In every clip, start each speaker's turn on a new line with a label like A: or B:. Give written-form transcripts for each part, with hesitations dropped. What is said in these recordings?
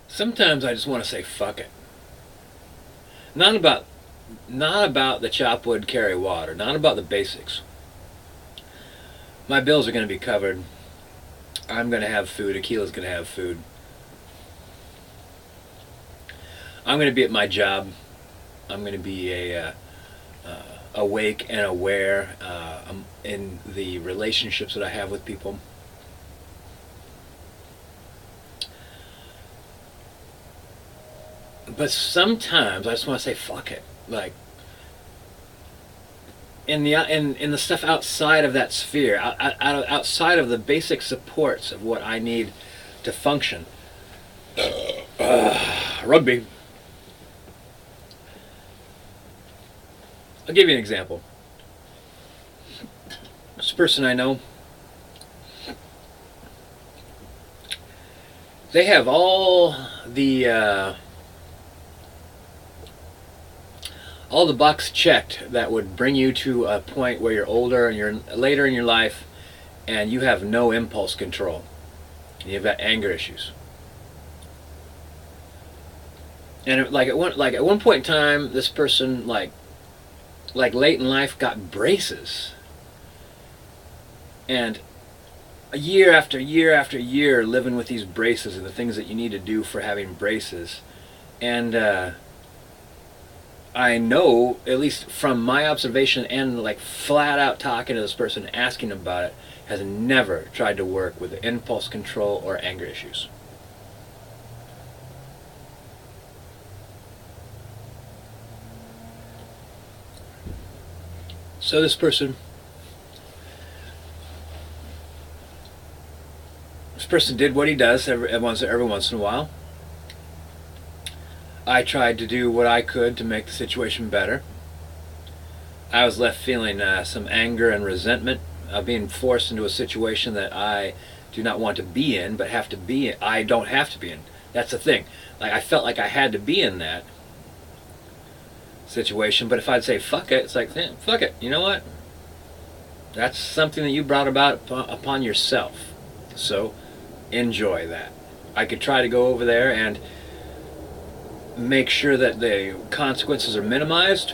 A: Sometimes I just want to say fuck it. Not about the chop wood, carry water. Not about the basics. My bills are going to be covered. I'm going to have food. Akila's going to have food. I'm going to be at my job. I'm going to be awake and aware in the relationships that I have with people. But sometimes I just want to say fuck it. Like in the stuff outside of that sphere, outside of the basic supports of what I need to function. Rugby. I'll give you an example. This person I know, they have all the box checked that would bring you to a point where you're older and you're later in your life and you have no impulse control. You've got anger issues. And at one point in time, this person like late in life got braces. And year after year after year living with these braces and the things that you need to do for having braces. And I know, at least from my observation and like flat out talking to this person, asking about it, has never tried to work with impulse control or anger issues. So this person did what he does every once in a while. I tried to do what I could to make the situation better. I was left feeling some anger and resentment of being forced into a situation that I do not want to be in, but have to be in. I don't have to be in. That's the thing. Like I felt like I had to be in that situation, but if I'd say fuck it, it's like, fuck it. You know what? That's something that you brought about upon yourself. So enjoy that. I could try to go over there and make sure that the consequences are minimized.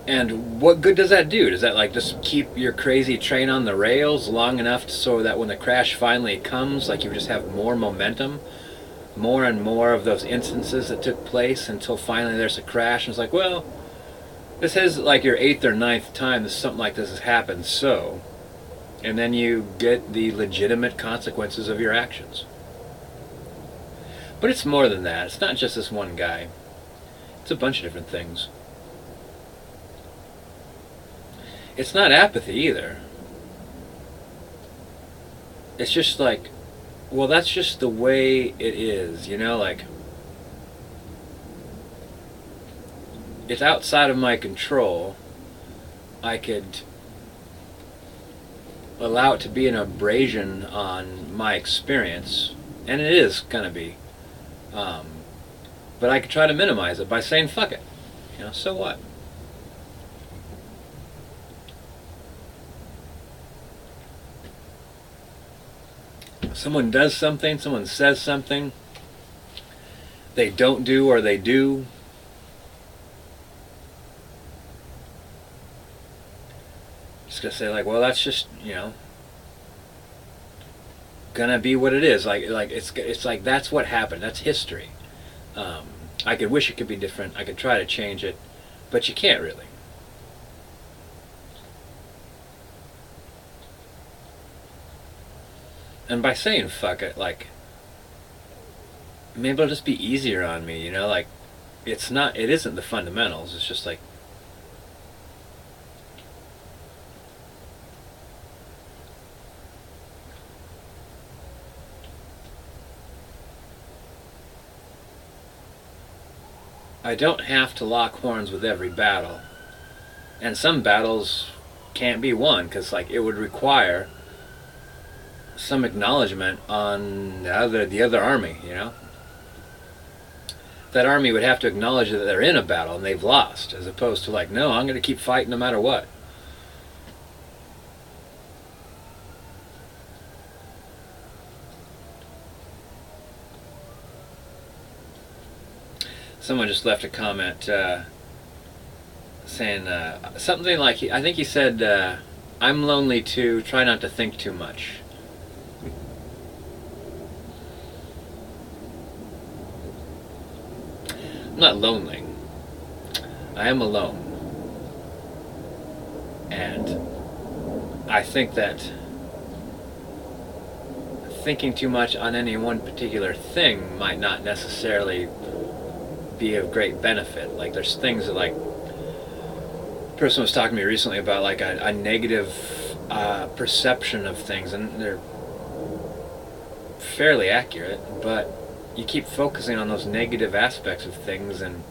A: And what good does that do? Does that like just keep your crazy train on the rails long enough so that when the crash finally comes, like you just have more momentum, more and more of those instances that took place until finally there's a crash and it's like, well, this is like your 8th or 9th time that something like this has happened, so, and then you get the legitimate consequences of your actions. But it's more than that. It's not just this one guy. It's a bunch of different things. It's not apathy either. It's just like, well, that's just the way it is, you know, like, it's outside of my control. I could allow it to be an abrasion on my experience, and it is gonna be. But I could try to minimize it by saying fuck it. You know, so what? Someone does something, someone says something, they don't do or they do. Just gonna say like, well, that's just, you know, gonna be what it is. Like it's like that's what happened. That's history. I could wish it could be different. I could try to change it, but you can't really. And by saying fuck it, like, maybe it'll just be easier on me, you know, like, it isn't the fundamentals, it's just like, I don't have to lock horns with every battle. And some battles can't be won because like it would require some acknowledgement on the other army, you know? That army would have to acknowledge that they're in a battle and they've lost, as opposed to like, no, I'm going to keep fighting no matter what. Someone just left a comment saying something like, I think he said, I'm lonely too, try not to think too much. I'm not lonely. I am alone. And I think that thinking too much on any one particular thing might not necessarily be of great benefit. Like there's things that like, a person was talking to me recently about like a negative perception of things, and they're fairly accurate, but you keep focusing on those negative aspects of things and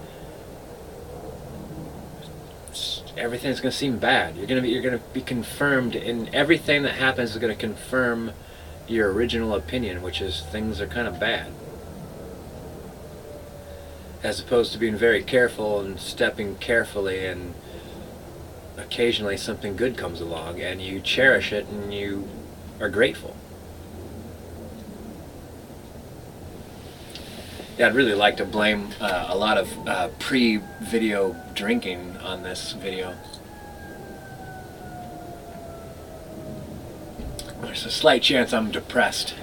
A: everything's going to seem bad. You're going to be confirmed in everything that happens is going to confirm your original opinion, which is things are kind of bad. As opposed to being very careful and stepping carefully, and occasionally something good comes along and you cherish it and you are grateful. Yeah, I'd really like to blame a lot of pre-video drinking on this video. There's a slight chance I'm depressed.